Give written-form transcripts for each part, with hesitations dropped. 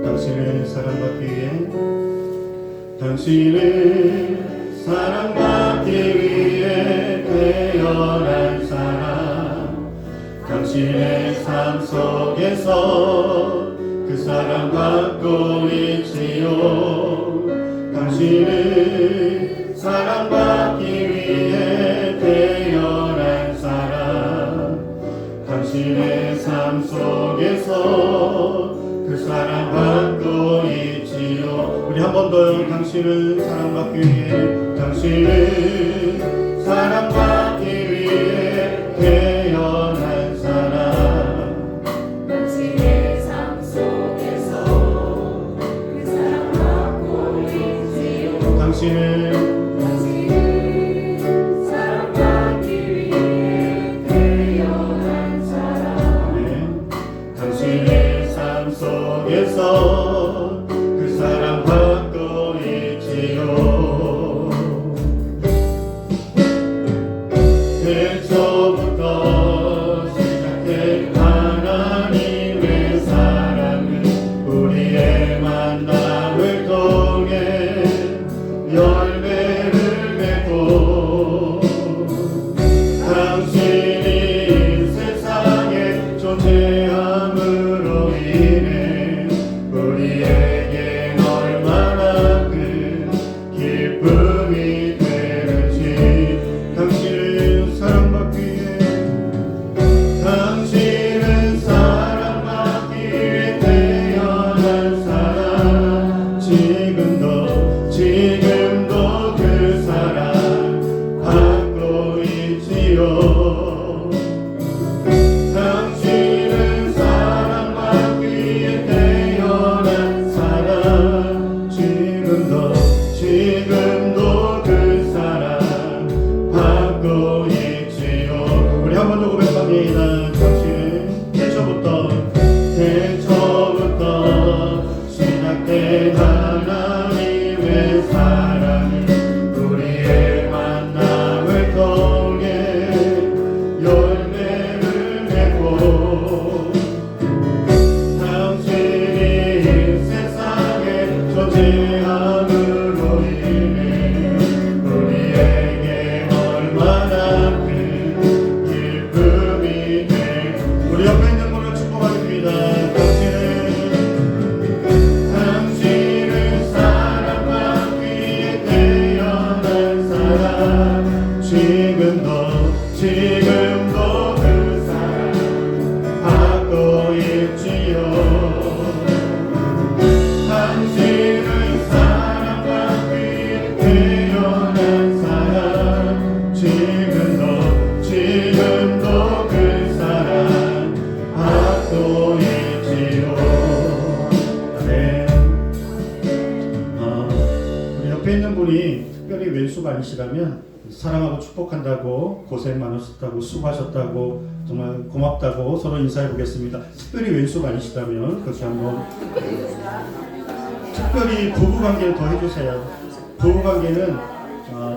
당신을 사랑받기 위해 당신을 사랑받기 위해 태어난 사람 당신의 삶 속에서 그 사랑받고 있지요. 당신을 사랑받기 위해 태어난 사람 당신의 삶 속에서 그 사랑받고 있지요. 우리 한 번 더 당신을 사랑받기 위해 당신을 사랑받기 위해 태어난 사람 당신의 삶 속에서 그 사랑받고 있지요. 당신을 사랑받기 위해 태어난 사람 당신의 삶 속에서 그 사랑 받고 있지요. 태초부터 시작된 하나님의 사랑은 우리의 만남을 통해 열매를 맺고 당신이 세상에 존재함으로 인해 우리에겐 얼마나 큰 기쁨이 되는지 당신을 사랑받기 위해 당신은 사랑받기 위해 태어난 사람 지금도 그 사랑 받고 있지요. 당신은 사랑받기 위해 태어난 사람 지금도 그 사랑 받고 있지요. 우리 한 번 더 고백합니다. 당신은 태초부터 시작된 하나님의 사랑을 우리의 만남을 통해 열매를 맺고 당신이 세상에 존재함으로 인해 우리에게 얼마나 큰 기쁨이 돼. 우리 옆에 있는 분을 축복하십니다. 당신을 사랑받기 위해 태어난 사람 지금도 그 사랑 받고 있지요. 당신을 사랑받기 위해 태어난 사람 지금도 그 사랑 받고 있지요. 네. 우리 옆에 있는 분이 특별히 왼수가 아니시라면 사랑하고 축복한다고 고생 많으셨다고 수고하셨다고 정말 고맙다고 서로 인사해 보겠습니다. 특별히 왼수가 아니시다면 그렇게 한번 특별히 부부관계는 더 해주세요. 부부관계는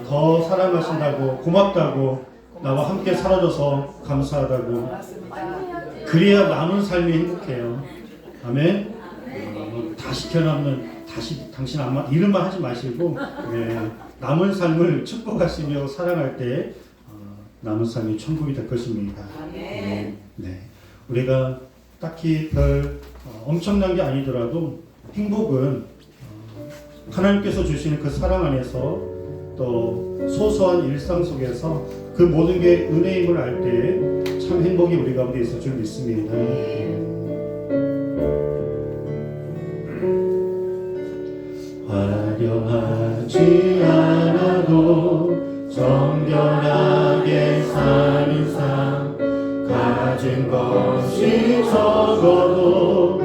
더 사랑하신다고 고맙다고 나와 함께 살아줘서 감사하다고 그래야 남은 삶이 행복해요. 아멘. 다시 태어나면 다시 당신 이름만 하지 마시고 남은 삶을 축복하시며 사랑할 때 남은 삶이 천국이 될 것입니다. 네. 우리가 딱히 별 엄청난 게 아니더라도 행복은 하나님께서 주시는 그 사랑 안에서 또 소소한 일상 속에서 그 모든 게 은혜임을 알 때 참 행복이 우리 가운데 있을 줄 믿습니다. 화려하지 않아도 정결하게 사는 삶 가진 것이 적어도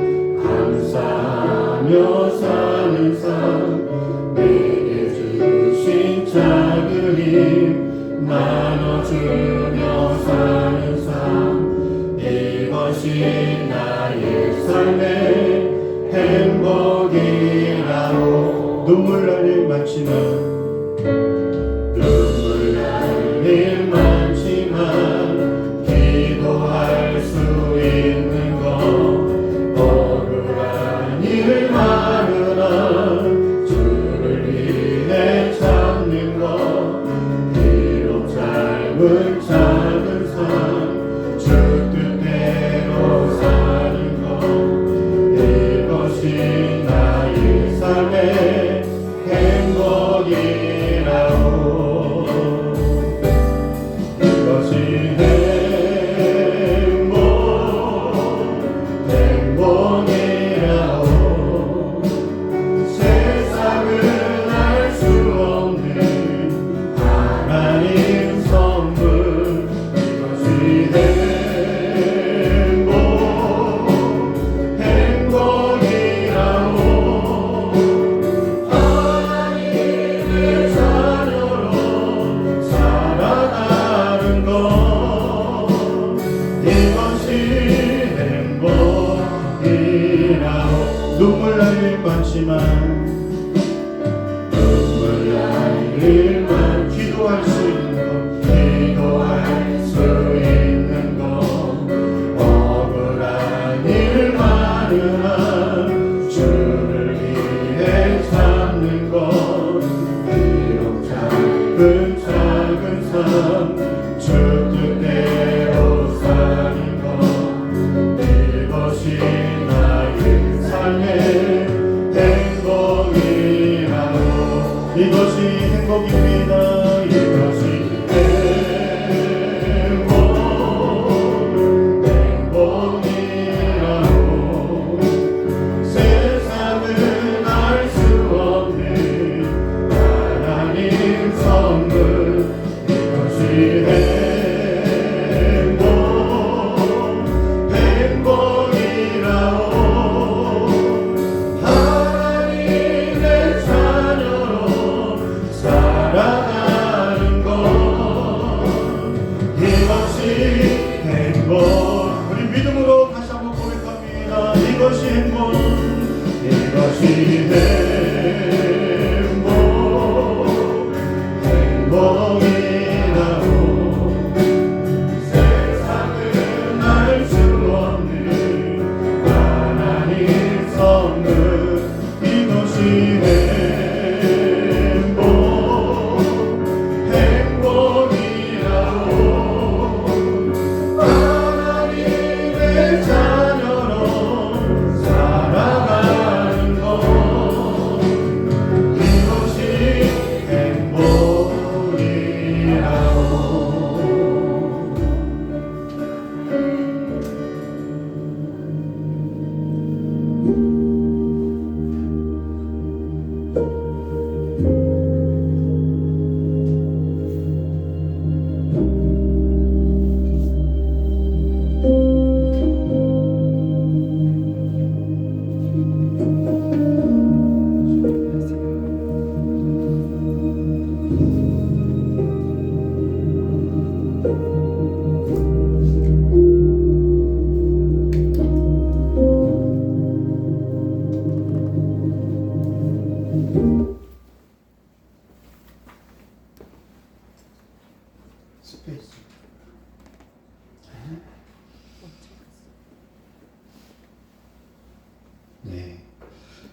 감사하며 사는 삶 내게 주신 작은 힘 나눠주며 사는 삶 이것이 나의 삶의 행복이라고 눈물 나는 많지만 눈물 작은 삶 주 뜻대로 사는 것 이것이 나의 삶의 행복이라오 이것이 행복이라오 세상은 알 수 없는 하나님 선물 이것이 행복이라오 하나님의 자녀로 살아가는 것 이것이 행복이라오 눈물 날 일 많지만 눈물 날 일만 기도할 수 있는 것 기도할 수 있는 것 억울한 일 많으나 주를 위해 참는 것 비록 작은 삶 주 뜻대로 사는 것 이것이 나의 삶의 행복이라오 이것이 행복입니다 이것이 행복이라오 세상은 알 수 없는 하나님 선물 이것이 행복이라오 하나님의 자녀로 살아가는 것 이것이 행복 우리 믿음으로 다시 한번 고백합니다 이것이 이것이 행복이라오 세상은 알 수 없는 하나님 선물 이것이 행복이라오 하나님의 자녀로 살아가는 것 이것이 행복이라오 스페이스 네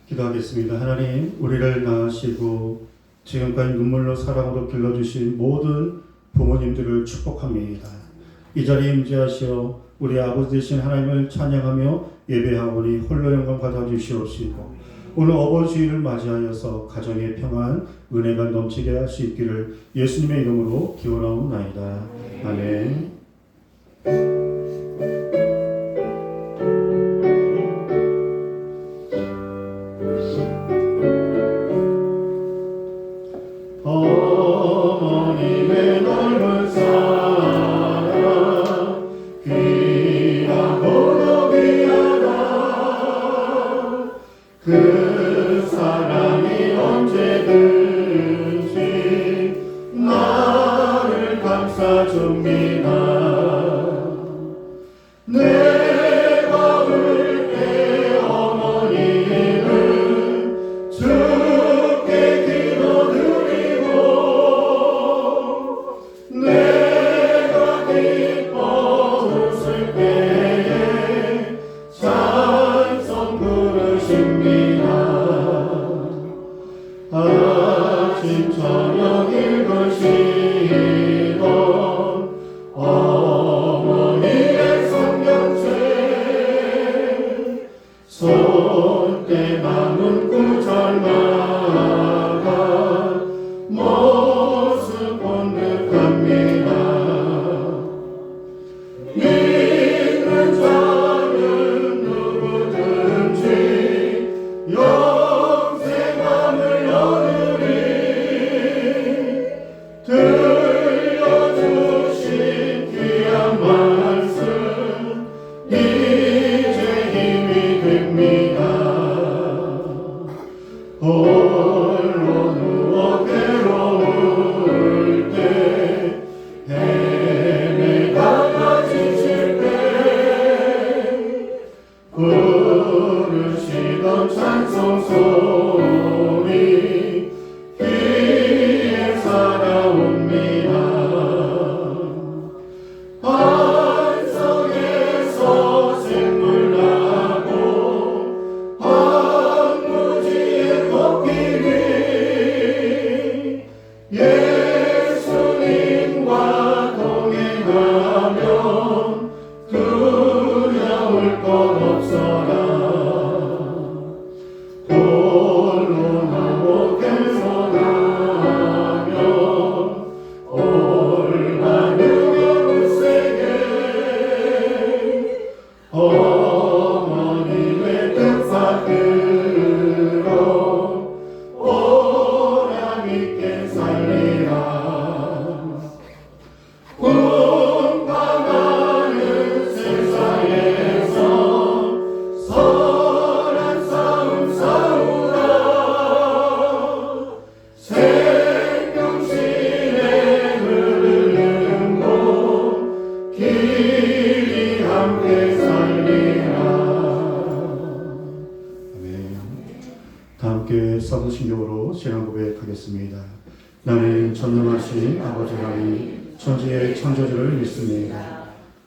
기도하겠습니다. 하나님 우리를 낳으시고 지금까지 눈물로 사랑으로 길러주신 모든 부모님들을 축복합니다. 이 자리에 임재하시어 우리 아버지 되신 하나님을 찬양하며 예배하오니 홀로 영광 받아주시옵시고 오늘 어버이주일을 맞이하여서 가정의 평안 은혜가 넘치게 할 수 있기를 예수님의 이름으로 기원하옵나이다. 아멘. 어머님의 넓은 사랑 귀하고 귀하다 그 사랑이 언제든지 나를 감싸줍니다. 내가 울 때 어머니는 주께 기도드리고 내가 기뻐 웃을 때에 찬송 부르십니다. 아침 저녁 읽으시던 들려주신 귀한 말씀 이제 힘이 됩니다. 홀로 누워 괴로울 때 헤매다가 지칠 때 부르시던 찬송 소리 귀에 살아옵니다. 반석에서 샘물 나고 황무지의 코끼리 예수님과 동행하면 두려울 것 없어라. 홀로 나오 겸손하며 올바르게 굳세게 어머님의 뜻 받들어 보람 있게 살리라. 궁금하는 세상에서 선한 싸움 싸우라. 생명신의 흐르는 곳 길이 함께 살리라. 아멘. 다 함께 사도신경으로 신앙 고백하겠습니다. 나는 전능하신 아버지 하나님 천지의 창조주를 믿습니다.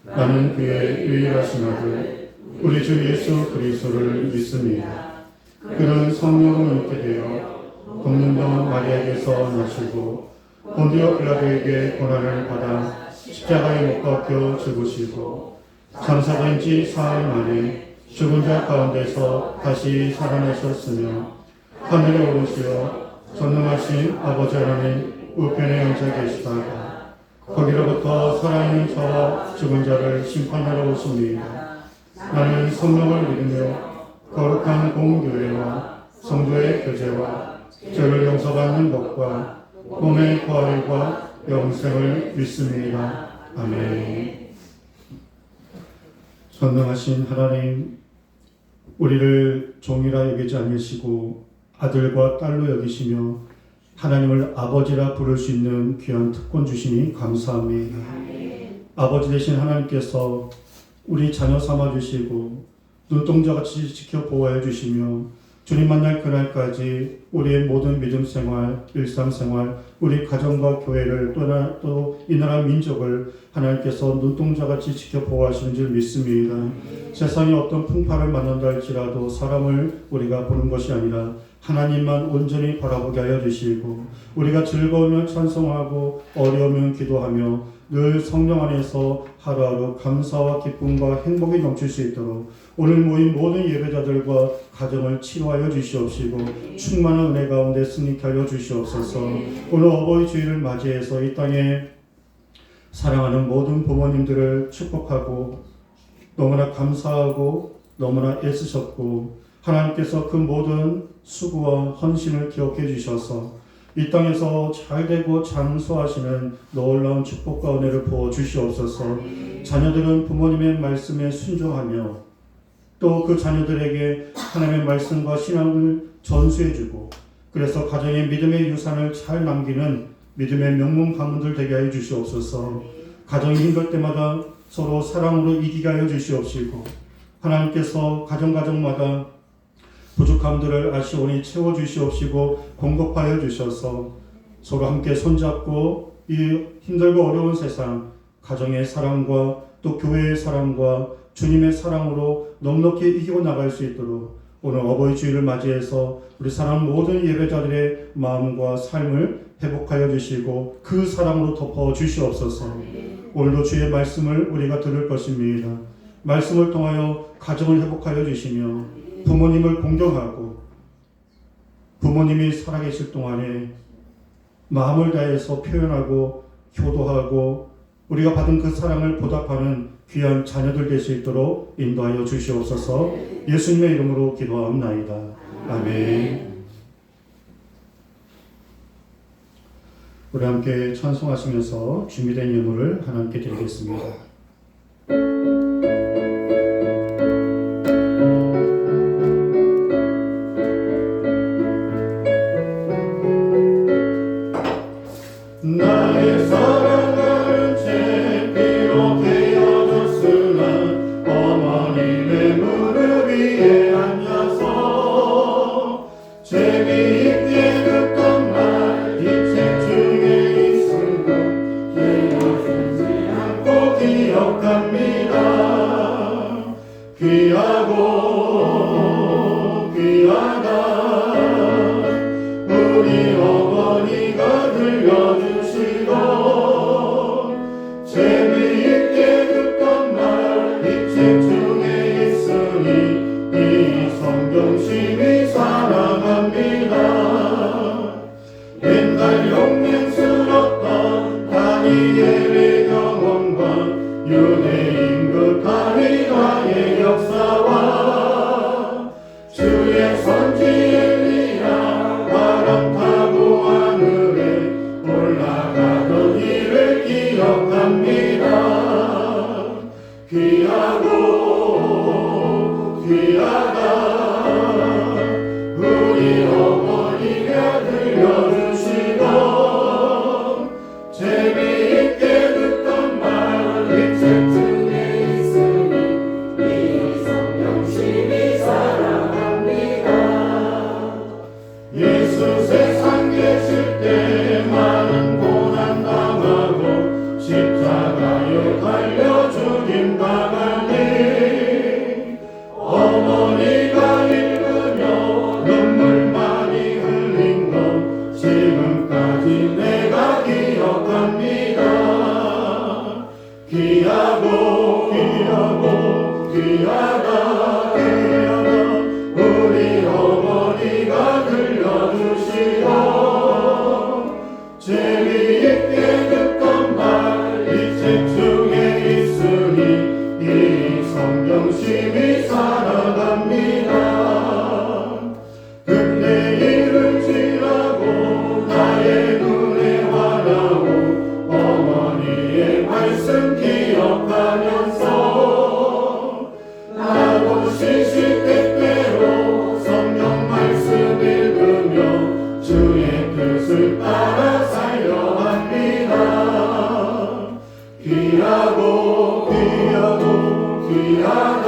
나는 그의 유일하신 아들 우리 주 예수 그리스도를 믿습니다. 그는 성령으로 있게 되어 동문병 마리아에게서 나시고 본디오 빌라도에게 고난을 받아 십자가에 못 박혀 죽으시고 장사된 지 사흘 만에 죽은 자 가운데서 다시 살아나셨으며 하늘에 오르시어 전능하신 아버지 하나님 우편에 앉아 계시다가 거기로부터 살아있는 자와 죽은 자를 심판하러 오십니다. 나는 성령을 믿으며 거룩한 공교회와 성도의 교제와 죄를 용서받는 것과 몸의 부활과 영생을 믿습니다. 아멘. 전능하신 하나님, 우리를 종이라 여기지 않으시고 아들과 딸로 여기시며 하나님을 아버지라 부를 수 있는 귀한 특권 주시니 감사합니다. 아버지 되신 하나님께서 우리 자녀 삼아 주시고 눈동자같이 지켜 보호해 주시며 주님 만날 그날까지 우리의 모든 믿음 생활, 일상생활, 우리 가정과 교회를 또 이 나라 민족을 하나님께서 눈동자같이 지켜 보호하시는 줄 믿습니다. 세상에 어떤 풍파를 만난다 할지라도 사람을 우리가 보는 것이 아니라 하나님만 온전히 바라보게 하여 주시고 우리가 즐거우면 찬송하고 어려우면 기도하며 늘 성령 안에서 하루하루 감사와 기쁨과 행복이 넘칠 수 있도록 오늘 모인 모든 예배자들과 가정을 치료하여 주시옵시고 충만한 은혜 가운데 승리케 하여 주시옵소서. 오늘 어버이 주일을 맞이해서 이 땅에 사랑하는 모든 부모님들을 축복하고 너무나 감사하고 너무나 애쓰셨고 하나님께서 그 모든 수고와 헌신을 기억해 주셔서 이 땅에서 잘되고 장수하시는 놀라운 축복과 은혜를 부어 주시옵소서. 자녀들은 부모님의 말씀에 순종하며 또 그 자녀들에게 하나님의 말씀과 신앙을 전수해주고 그래서 가정의 믿음의 유산을 잘 남기는 믿음의 명문 가문들 되게 하여 주시옵소서. 가정이 힘들 때마다 서로 사랑으로 이기게 하여 주시옵시고 하나님께서 가정마다 부족함들을 아시오니 채워주시옵시고 공급하여 주셔서 서로 함께 손잡고 이 힘들고 어려운 세상 가정의 사랑과 또 교회의 사랑과 주님의 사랑으로 넉넉히 이기고 나갈 수 있도록 오늘 어버이 주일을 맞이해서 우리 사랑 모든 예배자들의 마음과 삶을 회복하여 주시고 그 사랑으로 덮어 주시옵소서. 오늘도 주의 말씀을 우리가 들을 것입니다. 말씀을 통하여 가정을 회복하여 주시며 부모님을 공경하고 부모님이 살아계실 동안에 마음을 다해서 표현하고 효도하고 우리가 받은 그 사랑을 보답하는 귀한 자녀들 될 수 있도록 인도하여 주시옵소서. 예수님의 이름으로 기도하옵나이다. 아멘. 우리 함께 찬송하시면서 준비된 예물을 하나님께 드리겠습니다. 나의 사랑하는 제 피로 되어줬으나 어머님의 무릎 위에 앉아서 재미있게 듣던 말 이 책 중에 있으며 기억하지 않고 기억합니다. 귀하고 귀하다 우리 어머니가 들려주시던 재미있게 듣던 말 이 책 중에 있으니 이 성경 심히 사랑합니다. 옛날 용맹스럽던 다니엘의 경험과 유대인 그 다윗과의 역사와 주의 선지 엘리야 바람 타고 하늘에 올라가던 일을 기억합니다. 귀하고 귀하다 우리 어머니가 들려주시던 재미있게 듣던 말 이 책 중에 있으니 이 성경 심히 사랑합니다. 예수 세상 계실 때 많은 고난 당하고 십자가에 달려 죽임 당하니 어머니가 읽으며 눈물 많이 흘린 것 지금까지 내가 기억합니다. 귀하고 귀하고 귀하다 귀하다 우리 어머니가 들려주시던 재미있게 듣던 말 이 책 중에 있으니 이 성경 심히 사랑합니다. 그때 일을 지나고 나의 눈에 환하고 어머니의 말씀 기억하면서 나도 시시때때로 성경 말씀 읽으며 주의 뜻을 따라 살려 합니다. 귀하고 귀하고 귀하다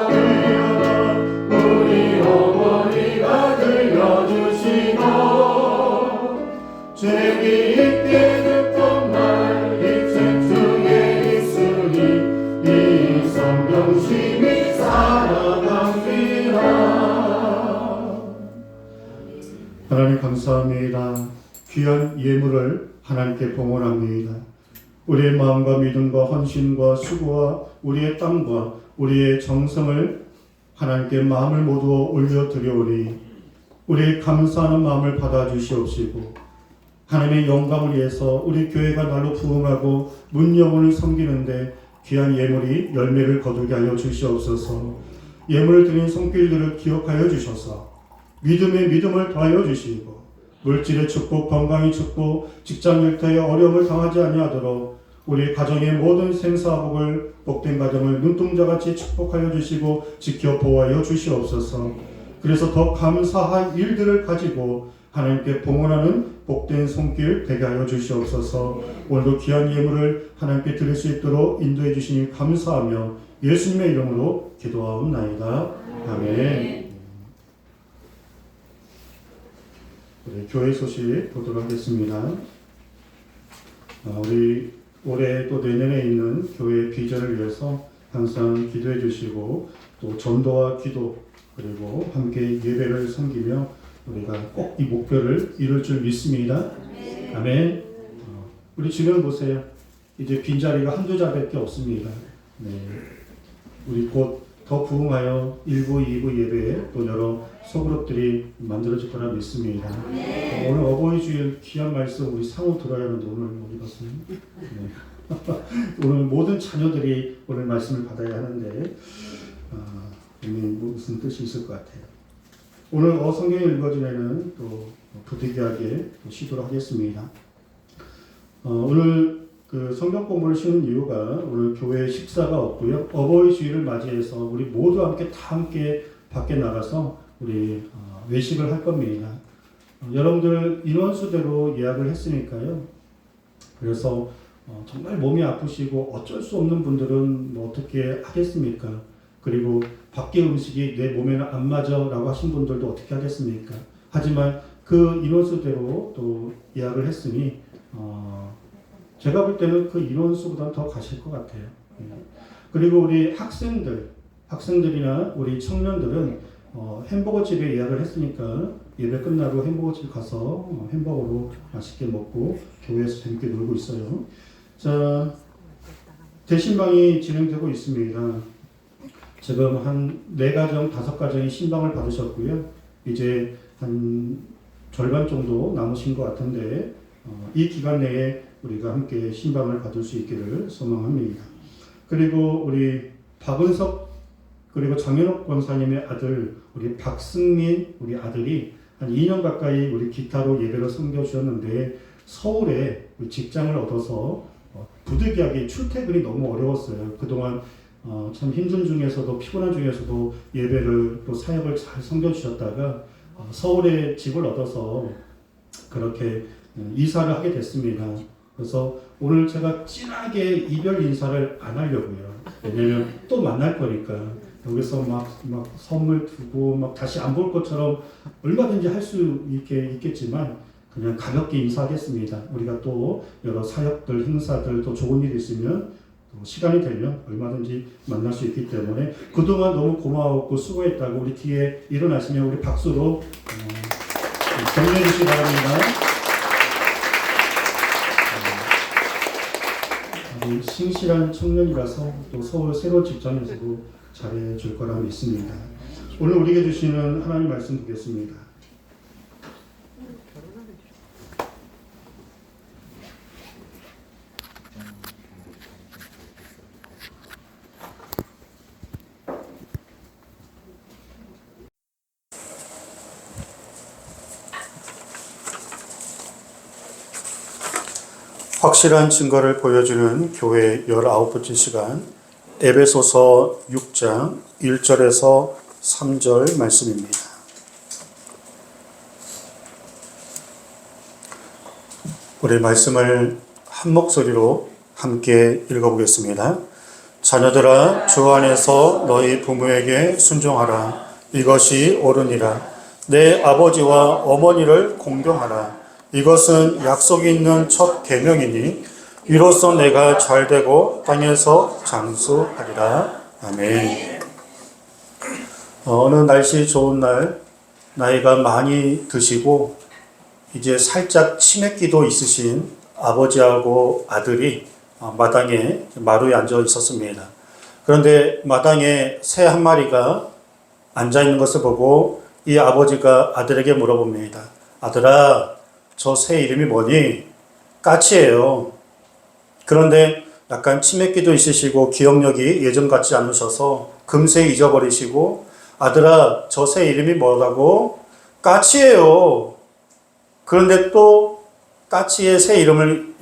귀하다 우리 어머니가 들려주시던 재미있게 듣던 말 이 책 중에 있으니 이 성경 심히 사랑합니다. 하나님 감사합니다. 귀한 예물을 하나님께 봉헌합니다. 우리의 마음과 믿음과 헌신과 수고와 우리의 땀과 우리의 정성을 하나님께 마음을 모두 올려드려오니 우리의 감사하는 마음을 받아주시옵시고 하나님의 영광을 위해서 우리 교회가 날로 부흥하고 문영혼을 섬기는데 귀한 예물이 열매를 거두게 하여 주시옵소서. 예물을 드린 손길들을 기억하여 주셔서 믿음의 믿음을 더하여 주시고 물질의 축복, 건강의 축복, 직장 일터에 어려움을 당하지 아니하도록 우리 가정의 모든 생사복을 복된 가정을 눈동자같이 축복하여 주시고 지켜 보호하여 주시옵소서. 그래서 더 감사할 일들을 가지고 하나님께 봉헌하는 복된 손길 되게 하여 주시옵소서. 오늘도 귀한 예물을 하나님께 드릴 수 있도록 인도해 주시니 감사하며 예수님의 이름으로 기도하옵나이다. 아멘. 우리 교회 소식 보도록 하겠습니다. 우리 올해 또 내년에 있는 교회 비전을 위해서 항상 기도해 주시고 또 전도와 기도 그리고 함께 예배를 섬기며 우리가 꼭 이 목표를 이룰 줄 믿습니다. 아멘. 우리 주변 보세요. 이제 빈자리가 한두 자리밖에 없습니다. 네. 우리 곧 더 부흥하여 1부, 2부 예배에 또 여러 소그룹들이 만들어질 거라 믿습니다. 오늘 어버이 주일 귀한 말씀 우리 상호 들어야 하는데 오늘 못 읽었어요. 네. 오늘 모든 자녀들이 오늘 말씀을 받아야 하는데 무슨 뜻이 있을 것 같아요. 오늘 성경을 읽어주면은 또 부득이하게 시도를 하겠습니다. 오늘 그 성경 공부를 쉬는 이유가 오늘 교회 식사가 없고요. 어버이 주일을 맞이해서 우리 모두 함께 다 함께 밖에 나가서 우리 외식을 할 겁니다. 여러분들 인원수대로 예약을 했으니까요. 그래서 정말 몸이 아프시고 어쩔 수 없는 분들은 뭐 어떻게 하겠습니까? 그리고 밖에 음식이 내 몸에는 안 맞아라고 하신 분들도 어떻게 하겠습니까? 하지만 그 인원수대로 또 예약을 했으니 제가 볼 때는 그 인원수보다 더 가실 것 같아요. 그리고 우리 학생들이나 우리 청년들은 햄버거 집에 예약을 했으니까 예배 끝나고 햄버거 집 가서 햄버거로 맛있게 먹고 교회에서 재밌게 놀고 있어요. 자, 대신방이 진행되고 있습니다. 지금 한 4가정, 5가정이 신방을 받으셨고요. 이제 한 절반 정도 남으신 것 같은데 이 기간 내에 우리가 함께 신방을 받을 수 있기를 소망합니다. 그리고 우리 박은석 그리고 장현옥 권사님의 아들 우리 박승민 우리 아들이 한 2년 가까이 우리 기타로 예배를 섬겨주셨는데 서울에 직장을 얻어서 부득이하게 출퇴근이 너무 어려웠어요. 그동안 참 힘든 중에서도 피곤한 중에서도 예배를 또 사역을 잘 섬겨주셨다가 서울에 집을 얻어서 그렇게 이사를 하게 됐습니다. 그래서 오늘 제가 진하게 이별 인사를 안 하려고요. 왜냐면 또 만날 거니까 여기서 막 선물 두고 막 다시 안 볼 것처럼 얼마든지 할 수 있겠지만 그냥 가볍게 인사하겠습니다. 우리가 또 여러 사역들, 행사들 또 좋은 일이 있으면 또 시간이 되면 얼마든지 만날 수 있기 때문에 그동안 너무 고마웠고 수고했다고 우리 뒤에 일어나시면 우리 박수로 격려해 주시기 바랍니다. 신실한 청년이라서 또 서울 새로운 직장에서도 잘해줄 거라 믿습니다. 오늘 우리에게 주시는 하나님 말씀 보겠습니다. 확실한 증거를 보여주는 교회 19번째 시간 에베소서 6장 1절에서 3절 말씀입니다. 우리 말씀을 한 목소리로 함께 읽어보겠습니다. 자녀들아 주 안에서 너희 부모에게 순종하라. 이것이 옳으니라. 내 아버지와 어머니를 공경하라. 이것은 약속이 있는 첫 계명이니 이로써 내가 잘되고 땅에서 장수하리라. 아멘. 어느 날씨 좋은 날 나이가 많이 드시고 이제 살짝 치매기도 있으신 아버지하고 아들이 마당에 마루에 앉아 있었습니다. 그런데 마당에 새 한 마리가 앉아 있는 것을 보고 이 아버지가 아들에게 물어봅니다. 아들아, 저 새 이름이 뭐니? 까치예요. 그런데 약간 치매기도 있으시고 기억력이 예전 같지 않으셔서 금세 잊어버리시고 아들아, 저 새 이름이 뭐라고? 까치예요. 그런데 또 까치의 새 이름을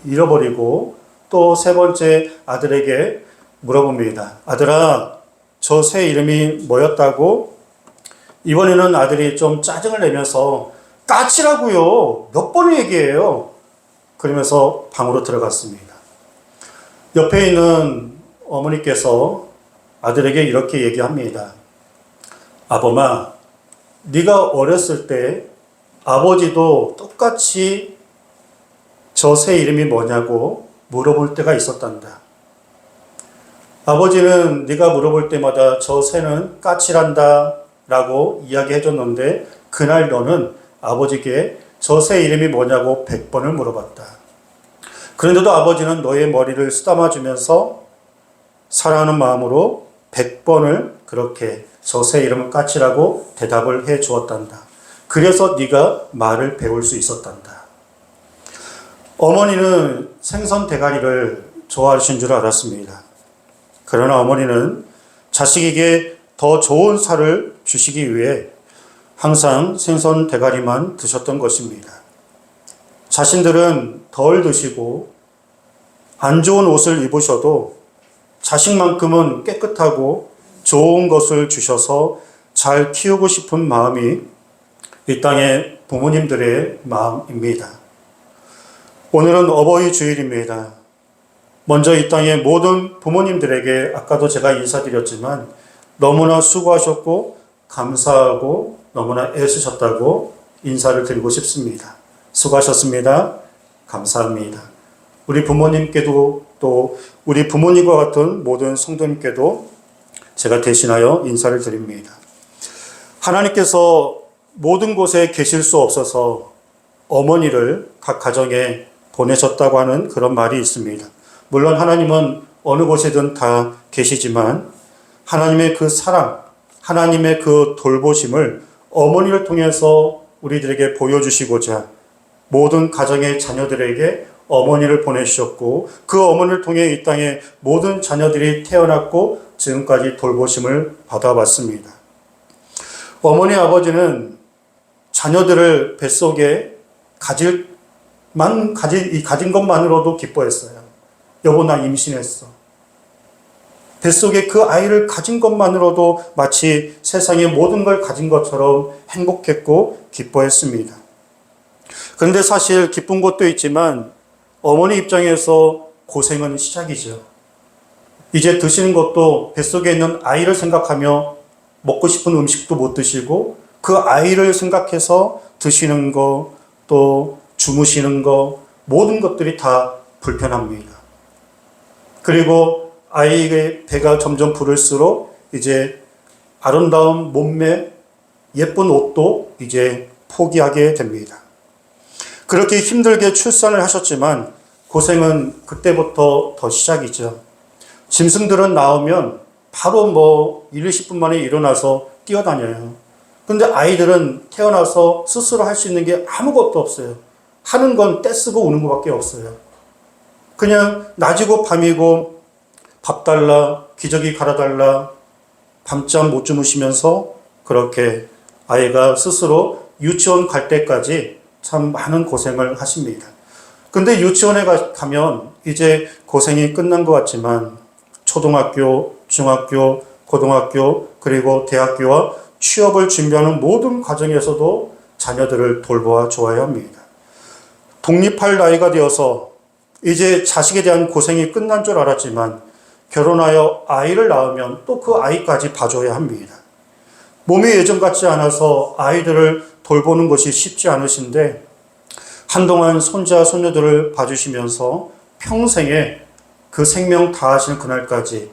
잃어버리고 또 세 번째 아들에게 물어봅니다. 아들아, 저 새 이름이 뭐였다고? 이번에는 아들이 좀 짜증을 내면서 까치라고요. 몇 번을 얘기해요. 그러면서 방으로 들어갔습니다. 옆에 있는 어머니께서 아들에게 이렇게 얘기합니다. 아범아, 네가 어렸을 때 아버지도 똑같이 저 새 이름이 뭐냐고 물어볼 때가 있었단다. 아버지는 네가 물어볼 때마다 저 새는 까치란다 라고 이야기해 줬는데 그날 너는 아버지께 저 새 이름이 뭐냐고 100번을 물어봤다. 그런데도 아버지는 너의 머리를 쓰다마 주면서 사랑하는 마음으로 100번을 그렇게 저 새 이름은 까치라고 대답을 해 주었단다. 그래서 네가 말을 배울 수 있었단다. 어머니는 생선 대가리를 좋아하신 줄 알았습니다. 그러나 어머니는 자식에게 더 좋은 살을 주시기 위해 항상 생선 대가리만 드셨던 것입니다. 자신들은 덜 드시고 안 좋은 옷을 입으셔도 자식만큼은 깨끗하고 좋은 것을 주셔서 잘 키우고 싶은 마음이 이 땅의 부모님들의 마음입니다. 오늘은 어버이 주일입니다. 먼저 이 땅의 모든 부모님들에게 아까도 제가 인사드렸지만 너무나 수고하셨고 감사하고 너무나 애쓰셨다고 인사를 드리고 싶습니다. 수고하셨습니다. 감사합니다. 우리 부모님께도 또 우리 부모님과 같은 모든 성도님께도 제가 대신하여 인사를 드립니다. 하나님께서 모든 곳에 계실 수 없어서 어머니를 각 가정에 보내셨다고 하는 그런 말이 있습니다. 물론 하나님은 어느 곳에든 다 계시지만 하나님의 그 사랑, 하나님의 그 돌보심을 어머니를 통해서 우리들에게 보여주시고자 모든 가정의 자녀들에게 어머니를 보내주셨고 그 어머니를 통해 이 땅에 모든 자녀들이 태어났고 지금까지 돌보심을 받아왔습니다. 어머니 아버지는 자녀들을 뱃속에 가진 것만으로도 기뻐했어요. 여보 나 임신했어. 뱃속에 그 아이를 가진 것만으로도 마치 세상의 모든 걸 가진 것처럼 행복했고 기뻐했습니다. 그런데 사실 기쁜 것도 있지만 어머니 입장에서 고생은 시작이죠. 이제 드시는 것도 뱃속에 있는 아이를 생각하며 먹고 싶은 음식도 못 드시고 그 아이를 생각해서 드시는 거, 또 주무시는 거, 모든 것들이 다 불편합니다. 그리고 아이의 배가 점점 부를수록 이제 아름다운 몸매, 예쁜 옷도 이제 포기하게 됩니다. 그렇게 힘들게 출산을 하셨지만 고생은 그때부터 더 시작이죠. 짐승들은 나오면 바로 1, 20분 만에 일어나서 뛰어다녀요. 근데 아이들은 태어나서 스스로 할 수 있는 게 아무것도 없어요. 하는 건 떼쓰고 우는 것밖에 없어요. 그냥 낮이고 밤이고 밥 달라, 기저귀 갈아달라, 밤잠 못 주무시면서 그렇게 아이가 스스로 유치원 갈 때까지 참 많은 고생을 하십니다. 근데 유치원에 가면 이제 고생이 끝난 것 같지만 초등학교, 중학교, 고등학교, 그리고 대학교와 취업을 준비하는 모든 과정에서도 자녀들을 돌보아 줘야 합니다. 독립할 나이가 되어서 이제 자식에 대한 고생이 끝난 줄 알았지만 결혼하여 아이를 낳으면 또 그 아이까지 봐줘야 합니다. 몸이 예전 같지 않아서 아이들을 돌보는 것이 쉽지 않으신데 한동안 손자, 손녀들을 봐주시면서 평생에 그 생명 다하시는 그날까지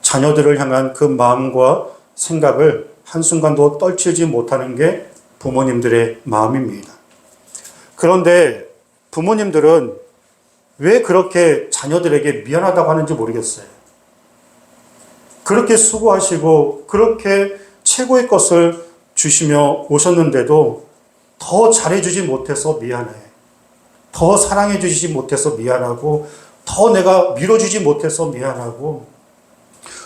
자녀들을 향한 그 마음과 생각을 한순간도 떨치지 못하는 게 부모님들의 마음입니다. 그런데 부모님들은 왜 그렇게 자녀들에게 미안하다고 하는지 모르겠어요. 그렇게 수고하시고 그렇게 최고의 것을 주시며 오셨는데도 더 잘해주지 못해서 미안해. 더 사랑해주지 못해서 미안하고 더 내가 밀어주지 못해서 미안하고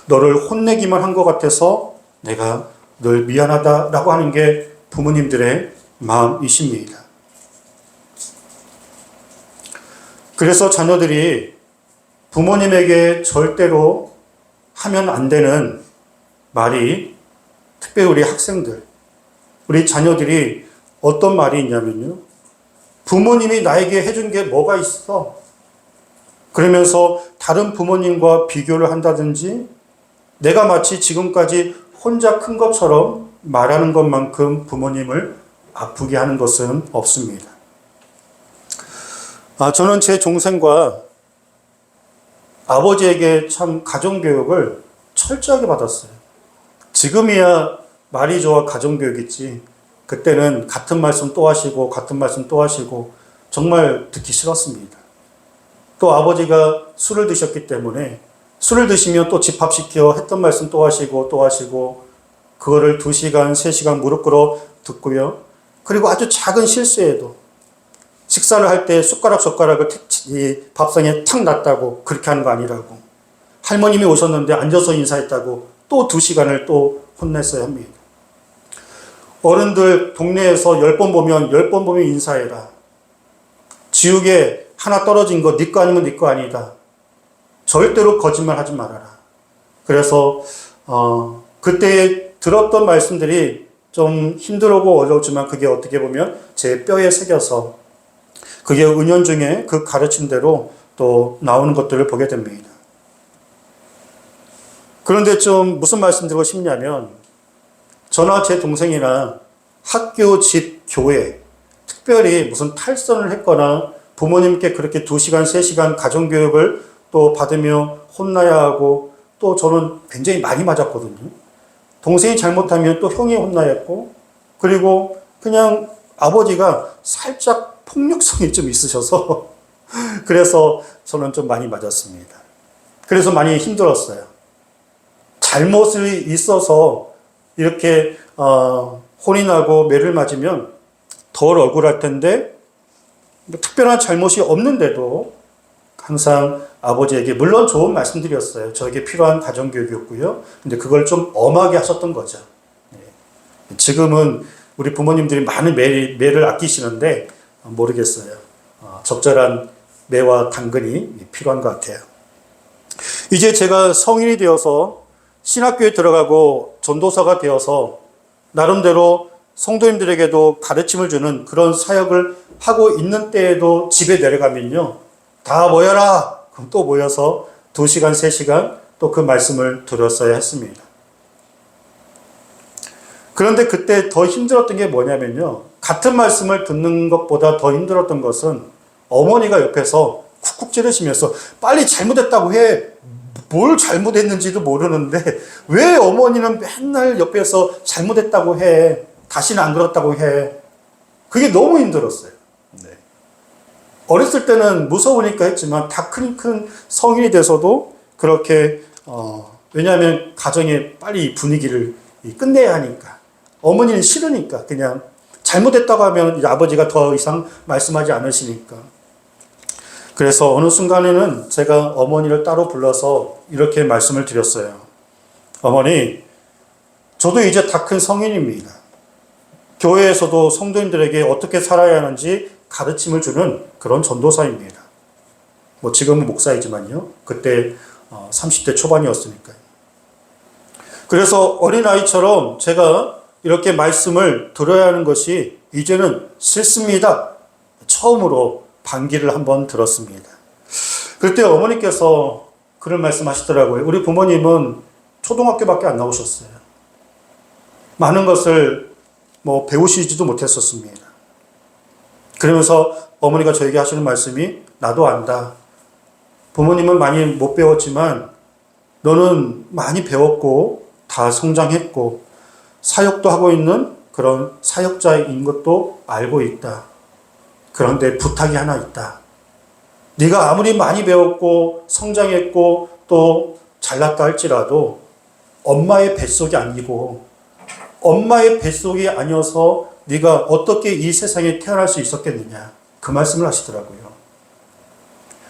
너를 혼내기만 한 것 같아서 내가 늘 미안하다라고 하는 게 부모님들의 마음이십니다. 그래서 자녀들이 부모님에게 절대로 하면 안 되는 말이 특별히 우리 학생들, 우리 자녀들이 어떤 말이 있냐면요. 부모님이 나에게 해준 게 뭐가 있어? 그러면서 다른 부모님과 비교를 한다든지 내가 마치 지금까지 혼자 큰 것처럼 말하는 것만큼 부모님을 아프게 하는 것은 없습니다. 저는 제 동생과 아버지에게 참 가정교육을 철저하게 받았어요. 지금이야 말이 좋아 가정교육이지 그때는 같은 말씀 또 하시고 같은 말씀 또 하시고 정말 듣기 싫었습니다. 또 아버지가 술을 드셨기 때문에 술을 드시면 또 집합시켜 했던 말씀 또 하시고 또 하시고 그거를 2시간, 3시간 무릎 꿇어 듣고요. 그리고 아주 작은 실수에도 식사를 할 때 숟가락을 이 밥상에 탁 놨다고 그렇게 하는 거 아니라고 할머님이 오셨는데 앉아서 인사했다고 또 2시간을 또 혼냈어야 합니다. 어른들 동네에서 10번 보면 인사해라. 지옥에 하나 떨어진 거 네 거 아니면 네 거 아니다. 절대로 거짓말 하지 말아라. 그래서 그때 들었던 말씀들이 좀 힘들고 어려웠지만 그게 어떻게 보면 제 뼈에 새겨서 그게 은연중에 그 가르침대로 또 나오는 것들을 보게 됩니다. 그런데 좀 무슨 말씀드리고 싶냐면 저나 제 동생이나 학교, 집, 교회 특별히 무슨 탈선을 했거나 부모님께 그렇게 2시간, 3시간 가정교육을 또 받으며 혼나야 하고 또 저는 굉장히 많이 맞았거든요. 동생이 잘못하면 또 형이 혼나야 했고 그리고 그냥 아버지가 살짝 폭력성이 좀 있으셔서 그래서 저는 좀 많이 맞았습니다. 그래서 많이 힘들었어요. 잘못이 있어서 이렇게 혼이 나고 매를 맞으면 덜 억울할 텐데 특별한 잘못이 없는데도 항상 아버지에게 물론 좋은 말씀드렸어요. 저에게 필요한 가정교육이었고요. 근데 그걸 좀 엄하게 하셨던 거죠. 지금은 우리 부모님들이 많은 매를 아끼시는데 모르겠어요. 적절한 매와 당근이 필요한 것 같아요. 이제 제가 성인이 되어서 신학교에 들어가고 전도사가 되어서 나름대로 성도님들에게도 가르침을 주는 그런 사역을 하고 있는 때에도 집에 내려가면요. 다 모여라! 그럼 또 모여서 2시간, 3시간 또 그 말씀을 들었어야 했습니다. 그런데 그때 더 힘들었던 게 뭐냐면요. 같은 말씀을 듣는 것보다 더 힘들었던 것은 어머니가 옆에서 쿡쿡 찌르시면서 빨리 잘못했다고 해. 뭘 잘못했는지도 모르는데 왜 어머니는 맨날 옆에서 잘못했다고 해. 다시는 안 그렇다고 해. 그게 너무 힘들었어요. 네. 어렸을 때는 무서우니까 했지만 다 큰 성인이 돼서도 그렇게 왜냐하면 가정의 빨리 분위기를 끝내야 하니까 어머니는 싫으니까 그냥 잘못했다고 하면 이제 아버지가 더 이상 말씀하지 않으시니까 그래서 어느 순간에는 제가 어머니를 따로 불러서 이렇게 말씀을 드렸어요. 어머니, 저도 이제 다 큰 성인입니다. 교회에서도 성도님들에게 어떻게 살아야 하는지 가르침을 주는 그런 전도사입니다. 뭐 지금은 목사이지만요. 그때 30대 초반이었으니까요. 그래서 어린아이처럼 제가 이렇게 말씀을 들어야 하는 것이 이제는 싫습니다. 처음으로 반기를 한번 들었습니다. 그때 어머니께서 그런 말씀 하시더라고요. 우리 부모님은 초등학교밖에 안 나오셨어요. 많은 것을 배우시지도 못했었습니다. 그러면서 어머니가 저에게 하시는 말씀이 나도 안다. 부모님은 많이 못 배웠지만 너는 많이 배웠고 다 성장했고 사역도 하고 있는 그런 사역자인 것도 알고 있다. 그런데 부탁이 하나 있다. 네가 아무리 많이 배웠고 성장했고 또 잘났다 할지라도 엄마의 뱃속이 아니고 엄마의 뱃속이 아니어서 네가 어떻게 이 세상에 태어날 수 있었겠느냐. 그 말씀을 하시더라고요.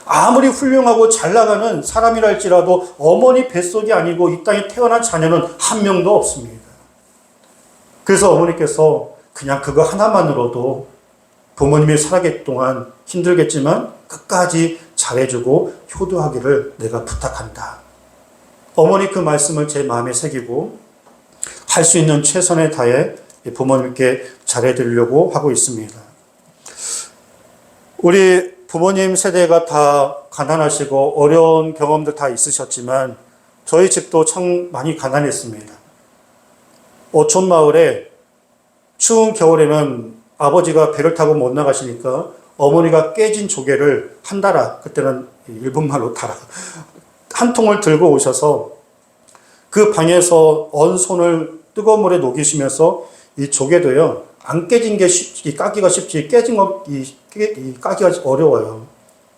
아무리 훌륭하고 잘 나가는 사람이라 할지라도 어머니 뱃속이 아니고 이 땅에 태어난 자녀는 한 명도 없습니다. 그래서 어머니께서 그냥 그거 하나만으로도 부모님이 살아계실 동안 힘들겠지만 끝까지 잘해주고 효도하기를 내가 부탁한다. 어머니 그 말씀을 제 마음에 새기고 할 수 있는 최선을 다해 부모님께 잘해드리려고 하고 있습니다. 우리 부모님 세대가 다 가난하시고 어려운 경험들 다 있으셨지만 저희 집도 참 많이 가난했습니다. 어촌 마을에 추운 겨울에는 아버지가 배를 타고 못 나가시니까 어머니가 깨진 조개를 한 달아, 그때는 일본말로 달아, 한 통을 들고 오셔서 그 방에서 언 손을 뜨거운 물에 녹이시면서 이 조개도요, 안 깨진 게 까기가 쉽지 깨진 거 까기가 어려워요.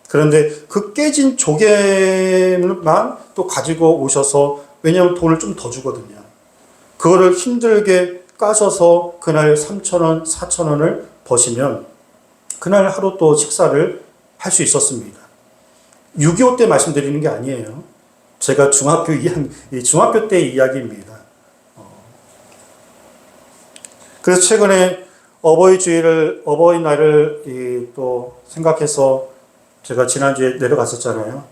그런데 그 깨진 조개만 또 가지고 오셔서 왜냐하면 돈을 좀 더 주거든요. 그거를 힘들게 까셔서 그날 3,000원, 4,000원을 버시면 그날 하루 또 식사를 할 수 있었습니다. 6.25 때 말씀드리는 게 아니에요. 제가 중학교 때 이야기입니다. 그래서 최근에 어버이날을 또 생각해서 제가 지난주에 내려갔었잖아요.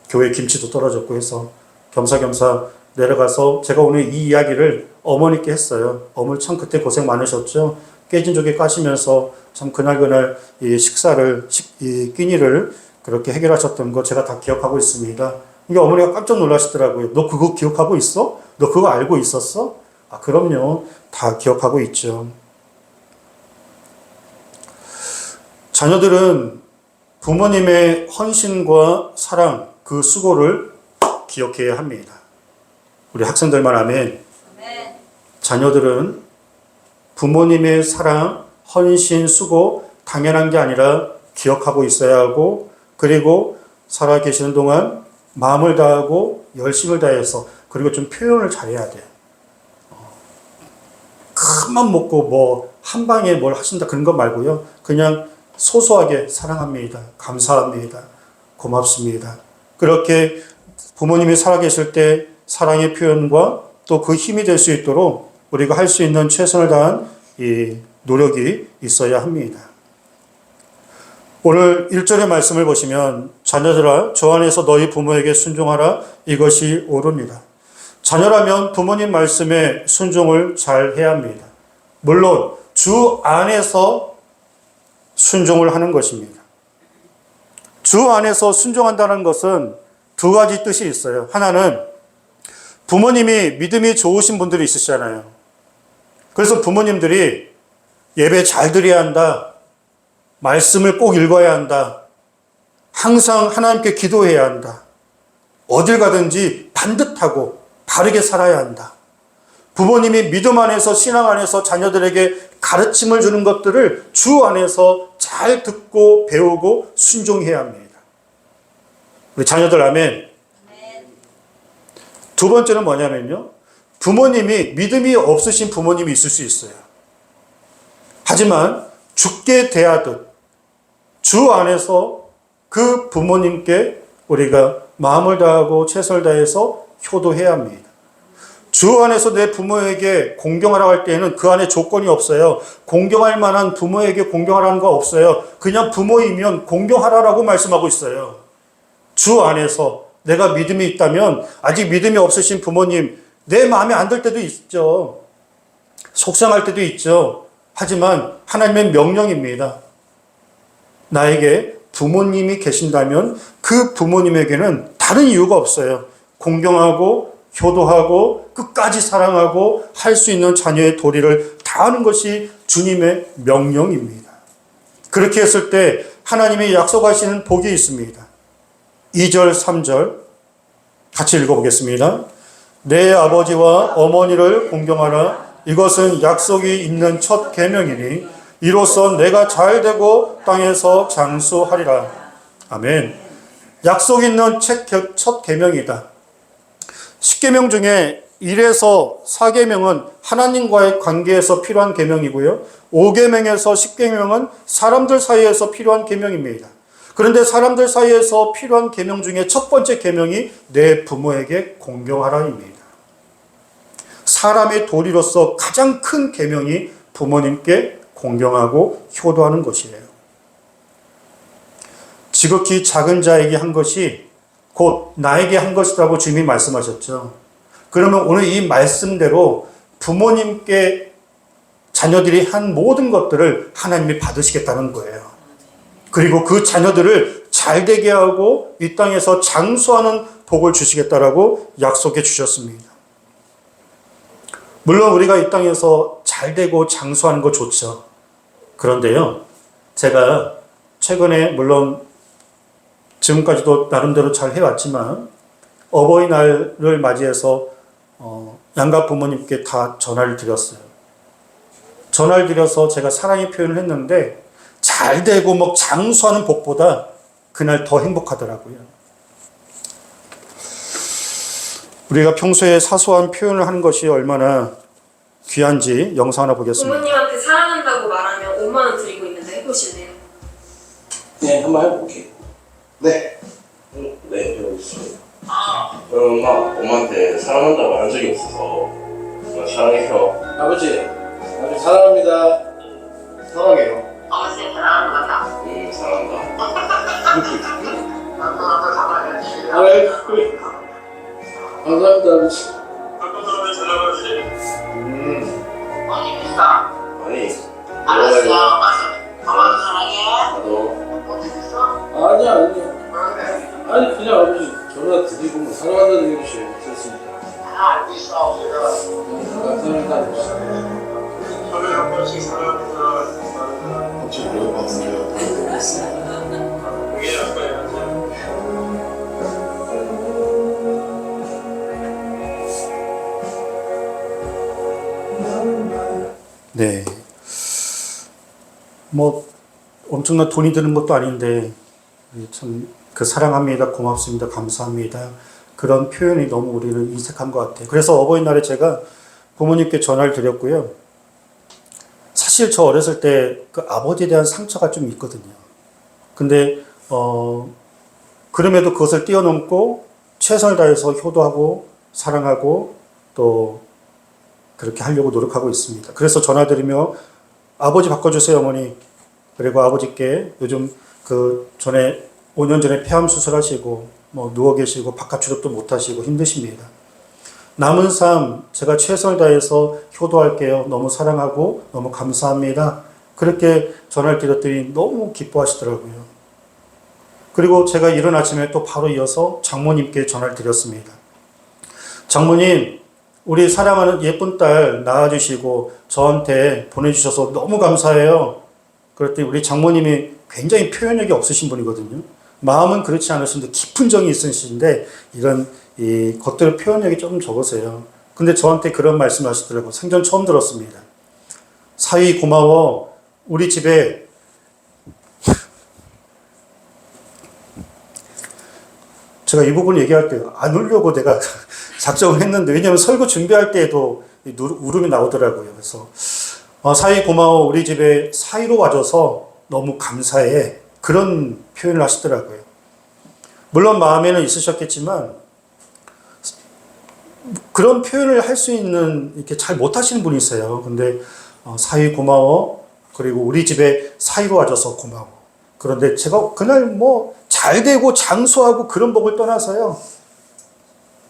교회 김치도 떨어졌고 해서 겸사겸사 내려가서 제가 오늘 이 이야기를 어머니께 했어요. 어머니 참 그때 고생 많으셨죠. 깨진 조개 까시면서 참 그날 이 식사를 이 끼니를 그렇게 해결하셨던 거 제가 다 기억하고 있습니다. 이게 어머니가 깜짝 놀라시더라고요. 너 그거 기억하고 있어? 너 그거 알고 있었어? 아, 그럼요. 다 기억하고 있죠. 자녀들은 부모님의 헌신과 사랑, 그 수고를 기억해야 합니다. 우리 학생들만 하면 자녀들은 부모님의 사랑, 헌신, 수고 당연한 게 아니라 기억하고 있어야 하고, 그리고 살아계시는 동안 마음을 다하고 열심을 다해서, 그리고 좀 표현을 잘해야 돼요. 큰맘 먹고 뭐 한 방에 뭘 하신다 그런 거 말고요. 그냥 소소하게 사랑합니다. 감사합니다. 고맙습니다. 그렇게 부모님이 살아계실 때 사랑의 표현과 또 그 힘이 될 수 있도록 우리가 할 수 있는 최선을 다한 이 노력이 있어야 합니다. 오늘 1절의 말씀을 보시면 자녀들아 주 안에서 너희 부모에게 순종하라 이것이 옳으니라. 자녀라면 부모님 말씀에 순종을 잘 해야 합니다. 물론 주 안에서 순종을 하는 것입니다. 주 안에서 순종한다는 것은 두 가지 뜻이 있어요. 하나는 부모님이 믿음이 좋으신 분들이 있으시잖아요. 그래서 부모님들이 예배 잘 드려야 한다. 말씀을 꼭 읽어야 한다. 항상 하나님께 기도해야 한다. 어딜 가든지 반듯하고 바르게 살아야 한다. 부모님이 믿음 안에서 신앙 안에서 자녀들에게 가르침을 주는 것들을 주 안에서 잘 듣고 배우고 순종해야 합니다. 우리 자녀들 아멘. 두 번째는 뭐냐면요. 부모님이 믿음이 없으신 부모님이 있을 수 있어요. 하지만 죽게 대하듯 주 안에서 그 부모님께 우리가 마음을 다하고 최선을 다해서 효도해야 합니다. 주 안에서 내 부모에게 공경하라고 할 때에는 그 안에 조건이 없어요. 공경할 만한 부모에게 공경하라는 거 없어요. 그냥 부모이면 공경하라라고 말씀하고 있어요. 주 안에서 내가 믿음이 있다면 아직 믿음이 없으신 부모님 내 마음에 안 들 때도 있죠. 속상할 때도 있죠. 하지만 하나님의 명령입니다. 나에게 부모님이 계신다면 그 부모님에게는 다른 이유가 없어요. 공경하고 효도하고 끝까지 사랑하고 할 수 있는 자녀의 도리를 다하는 것이 주님의 명령입니다. 그렇게 했을 때 하나님이 약속하시는 복이 있습니다. 2절, 3절 같이 읽어보겠습니다. 내 아버지와 어머니를 공경하라. 이것은 약속이 있는 첫 계명이니 이로써 내가 잘되고 땅에서 장수하리라. 아멘. 약속 있는 첫 계명이다. 10계명 중에 1에서 4계명은 하나님과의 관계에서 필요한 계명이고요. 5계명에서 10계명은 사람들 사이에서 필요한 계명입니다. 그런데 사람들 사이에서 필요한 계명 중에 첫 번째 계명이 내 부모에게 공경하라입니다. 사람의 도리로서 가장 큰 계명이 부모님께 공경하고 효도하는 것이에요. 지극히 작은 자에게 한 것이 곧 나에게 한 것이라고 주님이 말씀하셨죠. 그러면 오늘 이 말씀대로 부모님께 자녀들이 한 모든 것들을 하나님이 받으시겠다는 거예요. 그리고 그 자녀들을 잘되게 하고 이 땅에서 장수하는 복을 주시겠다라고 약속해 주셨습니다. 물론 우리가 이 땅에서 잘되고 장수하는 거 좋죠. 그런데요, 제가 최근에 물론 지금까지도 나름대로 잘 해왔지만 어버이날을 맞이해서 양가 부모님께 다 전화를 드렸어요. 전화를 드려서 제가 사랑의 표현을 했는데 잘되고 뭐 장수하는 복보다 그날 더 행복하더라고요. 우리가 평소에 사소한 표현을 하는 것이 얼마나 귀한지 영상 하나 보겠습니다. 부모님한테 사랑한다고 말하면 5만 원 드리고 있는데 해보실래요? 네, 한번 해볼게. 네. 네, 해보겠습니다. 엄마, 엄마한테 사랑한다고 한 적이 없어서 엄마 사랑해요. 아버지 사랑합니다. 사랑해요. 아버지 사랑하는 거 같다. 사랑한다. 나도 사랑해야지. 아이, 감사합니다, 아버지. 많이 비싸. 아니, 알았어. 엄마도 사랑해. 나도. 어디 있어? 아니야. 그러네. 아니, 그냥 아버지 전화 드리고 뭐 사랑한다는 얘기 좋습니다. 다 알고 있어. 우리가 감사합니다, 아버지. 서로에 한 번씩 사랑하면서 혹시 모를 것 같은데요. 그게 아빠야. 네. 뭐 엄청난 돈이 드는 것도 아닌데 참 그 사랑합니다, 고맙습니다, 감사합니다 그런 표현이 너무 우리는 인색한 것 같아요. 그래서 어버이날에 제가 부모님께 전화를 드렸고요. 사실 저 어렸을 때 그 아버지에 대한 상처가 좀 있거든요. 근데 그럼에도 그것을 뛰어넘고 최선을 다해서 효도하고 사랑하고 또 그렇게 하려고 노력하고 있습니다. 그래서 전화드리며 아버지 바꿔주세요, 어머니. 그리고 아버지께 요즘 그 전에 5년 전에 폐암 수술하시고 뭐 누워 계시고 바깥 출입도 못 하시고 힘드십니다. 남은 삶 제가 최선을 다해서 효도할게요. 너무 사랑하고 너무 감사합니다. 그렇게 전화를 드렸더니 너무 기뻐하시더라고요. 그리고 제가 이른 아침에 또 바로 이어서 장모님께 전화를 드렸습니다. 장모님, 우리 사랑하는 예쁜 딸 낳아주시고 저한테 보내주셔서 너무 감사해요. 그랬더니 우리 장모님이 굉장히 표현력이 없으신 분이거든요. 마음은 그렇지 않으신데 깊은 정이 있으신데 이런 이 것들의 표현력이 조금 적으세요. 근데 저한테 그런 말씀 하시더라고요. 생전 처음 들었습니다. 사위 고마워. 우리 집에 제가 이 부분 얘기할 때 안 울려고 내가 작정을 했는데 왜냐하면 설교 준비할 때에도 울음이 나오더라고요. 그래서 사위 고마워. 우리 집에 사위로 와줘서 너무 감사해. 그런 표현을 하시더라고요. 물론 마음에는 있으셨겠지만 그런 표현을 할 수 있는 이렇게 잘 못하시는 분이세요. 근데 사위 고마워. 그리고 우리 집에 사위로 와줘서 고마워. 그런데 제가 그날 뭐 잘 되고 장수하고 그런 복을 떠나서요.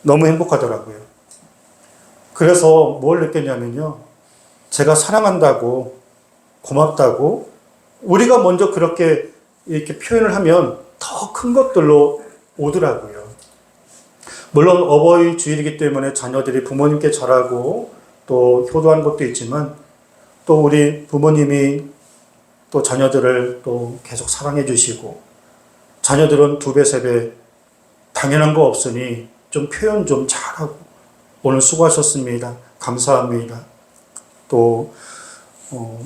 너무 행복하더라고요. 그래서 뭘 느꼈냐면요. 제가 사랑한다고 고맙다고 우리가 먼저 그렇게 이렇게 표현을 하면 더 큰 것들로 오더라고요. 물론 어버이 주일이기 때문에 자녀들이 부모님께 잘하고 또 효도하는 것도 있지만 또 우리 부모님이 또 자녀들을 또 계속 사랑해 주시고 자녀들은 2배, 3배 당연한 거 없으니 좀 표현 좀 잘하고 오늘 수고하셨습니다. 감사합니다. 또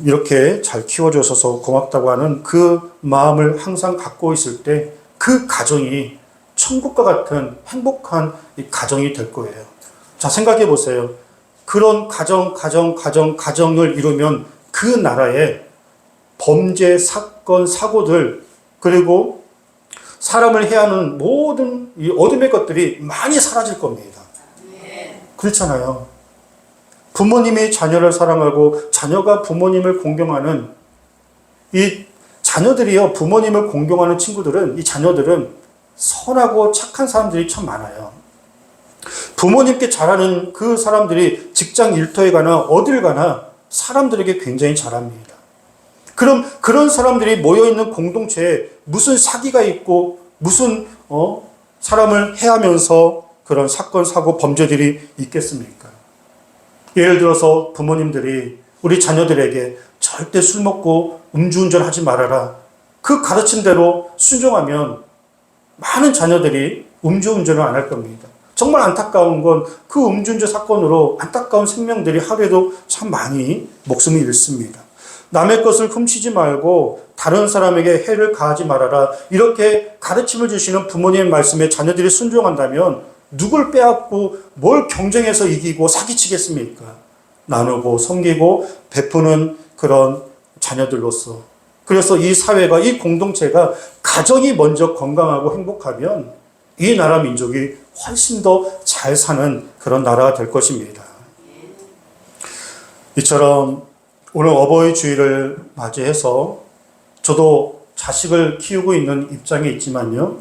이렇게 잘 키워주셔서 고맙다고 하는 그 마음을 항상 갖고 있을 때 그 가정이 천국과 같은 행복한 이 가정이 될 거예요. 자, 생각해 보세요. 그런 가정을 이루면 그 나라에 범죄, 사건, 사고들 그리고 사람을 해하는 모든 이 어둠의 것들이 많이 사라질 겁니다. 그렇잖아요. 부모님이 자녀를 사랑하고 자녀가 부모님을 공경하는 이 자녀들이요, 부모님을 공경하는 친구들은 이 자녀들은 선하고 착한 사람들이 참 많아요. 부모님께 잘하는 그 사람들이 직장 일터에 가나 어딜 가나 사람들에게 굉장히 잘합니다. 그럼 그런 사람들이 모여있는 공동체에 무슨 사기가 있고 무슨 사람을 해하면서 그런 사건, 사고, 범죄들이 있겠습니까? 예를 들어서 부모님들이 우리 자녀들에게 절대 술 먹고 음주운전 하지 말아라. 그 가르침대로 순종하면 많은 자녀들이 음주운전을 안 할 겁니다. 정말 안타까운 건 그 음주운전 사건으로 안타까운 생명들이 하루에도 참 많이 목숨을 잃습니다. 남의 것을 훔치지 말고 다른 사람에게 해를 가하지 말아라. 이렇게 가르침을 주시는 부모님의 말씀에 자녀들이 순종한다면 누굴 빼앗고 뭘 경쟁해서 이기고 사기치겠습니까? 나누고 섬기고 베푸는 그런 자녀들로서. 그래서 이 사회가 이 공동체가 가정이 먼저 건강하고 행복하면 이 나라 민족이 훨씬 더 잘 사는 그런 나라가 될 것입니다. 이처럼 오늘 어버이 주일을 맞이해서 저도 자식을 키우고 있는 입장에 있지만요.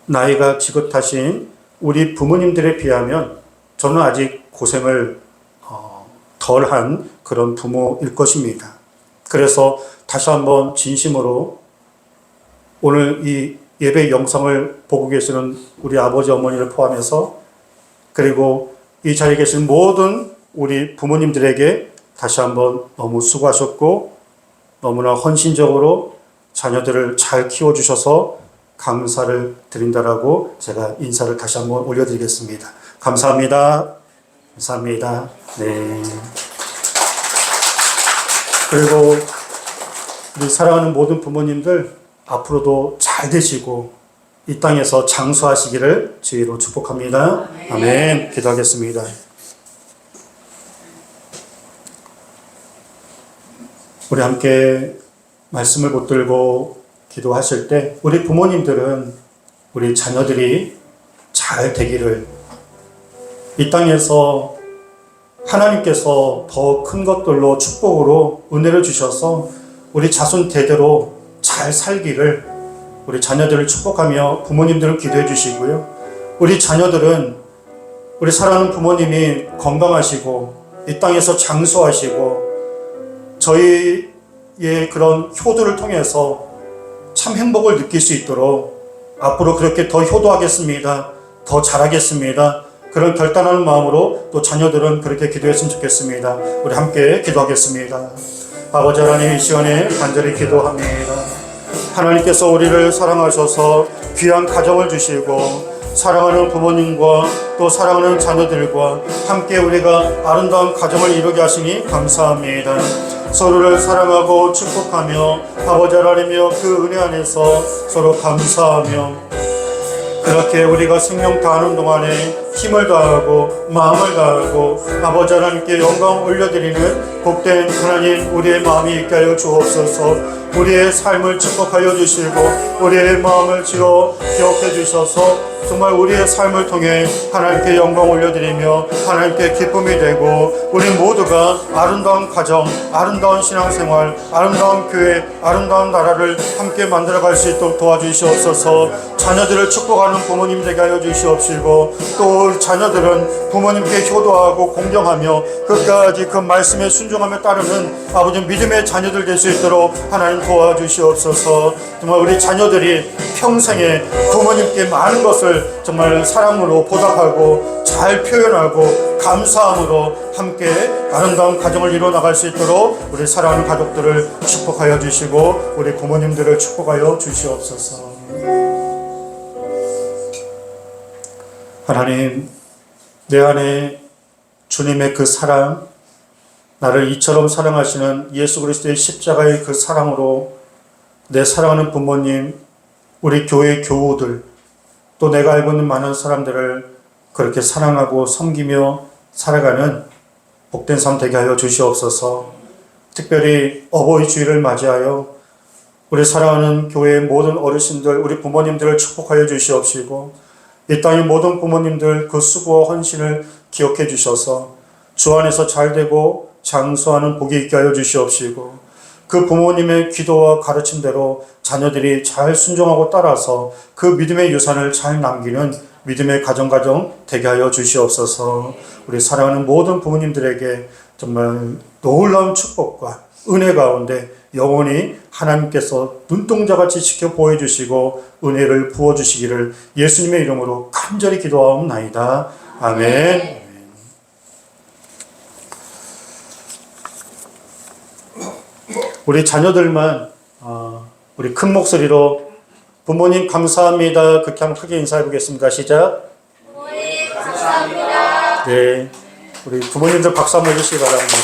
나이가 지긋하신 우리 부모님들에 비하면 저는 아직 고생을 덜한 그런 부모일 것입니다. 그래서 다시 한번 진심으로 오늘 이 예배 영상을 보고 계시는 우리 아버지 어머니를 포함해서 그리고 이 자리에 계신 모든 우리 부모님들에게 다시 한번 너무 수고하셨고 너무나 헌신적으로 자녀들을 잘 키워주셔서 감사를 드린다라고 제가 인사를 다시 한번 올려드리겠습니다. 감사합니다. 감사합니다. 네. 그리고 우리 사랑하는 모든 부모님들 앞으로도 잘 되시고 이 땅에서 장수하시기를 주의로 축복합니다. 아멘. 기도하겠습니다. 우리 함께 말씀을 붙들고 기도하실 때 우리 부모님들은 우리 자녀들이 잘 되기를 이 땅에서 하나님께서 더 큰 것들로 축복으로 은혜를 주셔서 우리 자손 대대로 잘 살기를 우리 자녀들을 축복하며 부모님들을 기도해 주시고요. 우리 자녀들은 우리 사랑하는 부모님이 건강하시고 이 땅에서 장수하시고 저희의 그런 효도를 통해서 참 행복을 느낄 수 있도록 앞으로 그렇게 더 효도하겠습니다. 더 잘하겠습니다. 그런 결단하는 마음으로 또 자녀들은 그렇게 기도했으면 좋겠습니다. 우리 함께 기도하겠습니다. 아버지 하나님 이 시간에 간절히 기도합니다. 하나님께서 우리를 사랑하셔서 귀한 가정을 주시고 사랑하는 부모님과 또 사랑하는 자녀들과 함께 우리가 아름다운 가정을 이루게 하시니 감사합니다. 서로를 사랑하고 축복하며 아버지 하나님이여 그 은혜 안에서 서로 감사하며 그렇게 우리가 생명 다하는 동안에 힘을 다하고 마음을 다하고 아버지 하나님께 영광 올려드리는 복된 하나님 우리의 마음이 있게 하여 주옵소서. 우리의 삶을 축복하여 주시고 우리의 마음을 기억해 주셔서 정말 우리의 삶을 통해 하나님께 영광 올려드리며 하나님께 기쁨이 되고 우리 모두가 아름다운 가정, 아름다운 신앙생활, 아름다운 교회, 아름다운 나라를 함께 만들어갈 수 있도록 도와주시옵소서. 자녀들을 축복하는 부모님 되게 하여 주시옵시고 또 자녀들은 부모님께 효도하고 공경하며 끝까지 그 말씀에 순종하며 따르는 아버지 믿음의 자녀들 될 수 있도록 하나님 도와주시옵소서. 정말 우리 자녀들이 평생에 부모님께 많은 것을 정말 사랑으로 보답하고 잘 표현하고 감사함으로 함께 아름다운 가정을 이루어 나갈 수 있도록 우리 사랑하는 가족들을 축복하여 주시고 우리 부모님들을 축복하여 주시옵소서. 하나님, 내 안에 주님의 그 사랑, 나를 이처럼 사랑하시는 예수 그리스도의 십자가의 그 사랑으로 내 사랑하는 부모님, 우리 교회 교우들, 또 내가 알고 있는 많은 사람들을 그렇게 사랑하고 섬기며 살아가는 복된 삶 되게 하여 주시옵소서. 특별히 어버이 주일을 맞이하여 우리 사랑하는 교회의 모든 어르신들, 우리 부모님들을 축복하여 주시옵시고 이 땅의 모든 부모님들 그 수고와 헌신을 기억해 주셔서 주 안에서 잘되고 장수하는 복이 있게 하여 주시옵시고 그 부모님의 기도와 가르침대로 자녀들이 잘 순종하고 따라서 그 믿음의 유산을 잘 남기는 믿음의 가정 되게 하여 주시옵소서. 우리 사랑하는 모든 부모님들에게 정말 놀라운 축복과 은혜 가운데 영원히 하나님께서 눈동자같이 지켜 보여주시고 은혜를 부어주시기를 예수님의 이름으로 간절히 기도하옵나이다. 아멘. 우리 자녀들만 우리 큰 목소리로 부모님 감사합니다. 그렇게 한번 크게 인사해 보겠습니다. 시작. 부모님 감사합니다. 네, 우리 부모님들 박수 한번 해주시기 바랍니다.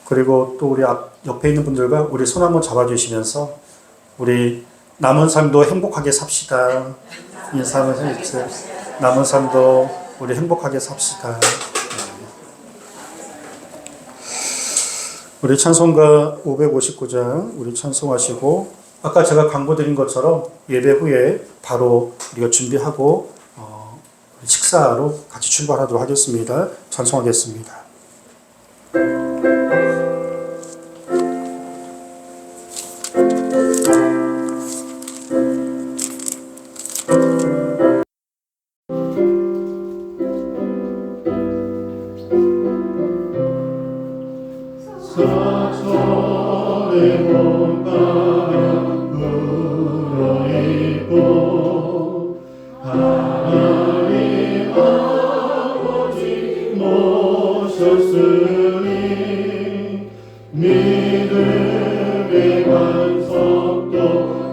그리고 또 우리 옆에 있는 분들과 우리 손 한번 잡아주시면서 우리 남은 삶도 행복하게 삽시다. 인사 한번 해주세요. 남은 삶도 우리 행복하게 삽시다. 우리 찬송가 559장 우리 찬송하시고 아까 제가 광고 드린 것처럼 예배 후에 바로 우리가 준비하고 식사로 같이 출발하도록 하겠습니다. 찬송하겠습니다. 사천의 몸가면 불어있고 하나님 아버지 모셨으니 믿음의 반석도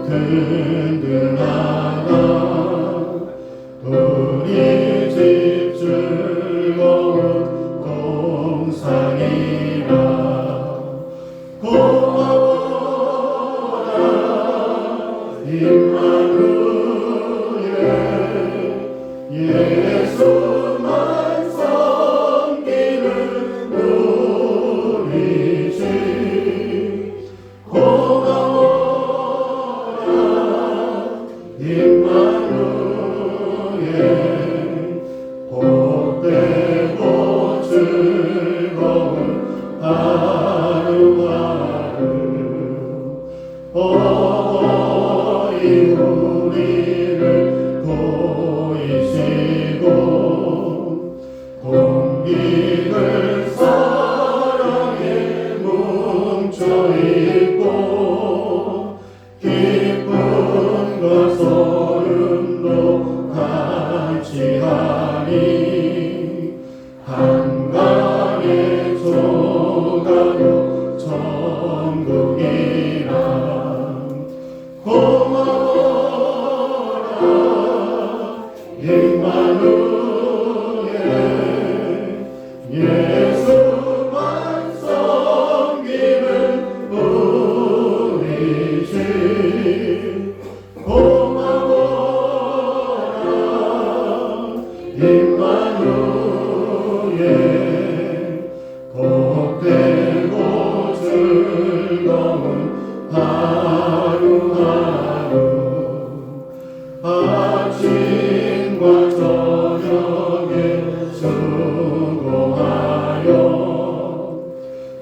든든하다 우리 집 즐거운 동산이라 고마워라 임마누엘 예수만 섬기는 우리 집 고마워라 임마누엘 복되고 즐거운 하루하루 어머니 우리를 보이시고 공기를 사랑에 뭉쳐있고 기쁨과 소름도 같이 하니 한강에 조가도 천국이라 고마워라 임마누엘 예수만 섬기는 우리 집 고마워라 임마누엘 복되고 즐거운 하루하루 아침과 저녁에 수고하여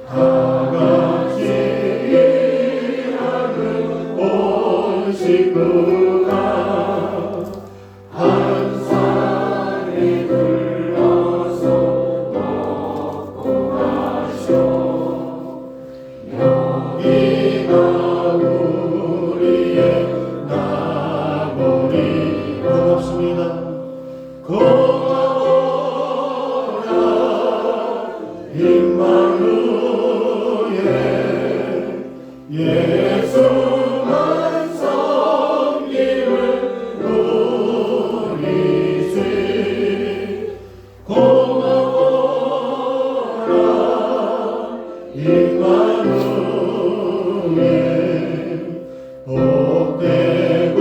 다같이 일하는 온 식구가 한 산에 둘러서 먹고 마셔 여기가 우리의 나보리 고맙습니다 고마워라 임마누엘 예수만 섬기는 우리 집 고마워라 임마누엘 복되고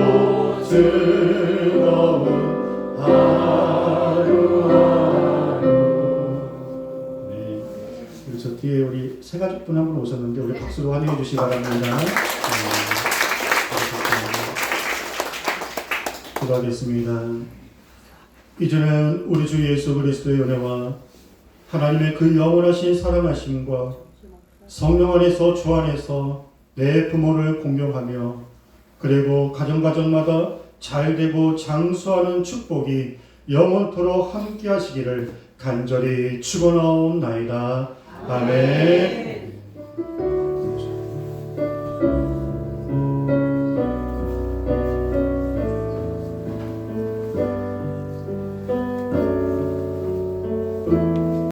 즐거운 하루하루 네, 그리고 저 뒤에 우리 세 가족분 한 분 오셨는데 우리 박수로 환영해 주시기 바랍니다. 기도하겠습니다. 이제는 우리 주 예수 그리스도의 은혜와 하나님의 그 영원하신 사랑하심과 성령 안에서 주 안에서 내 부모를 공경하며 그리고 가정마다 잘되고 장수하는 축복이 영원토록 함께 하시기를 간절히 축원하옵나이다. 아멘.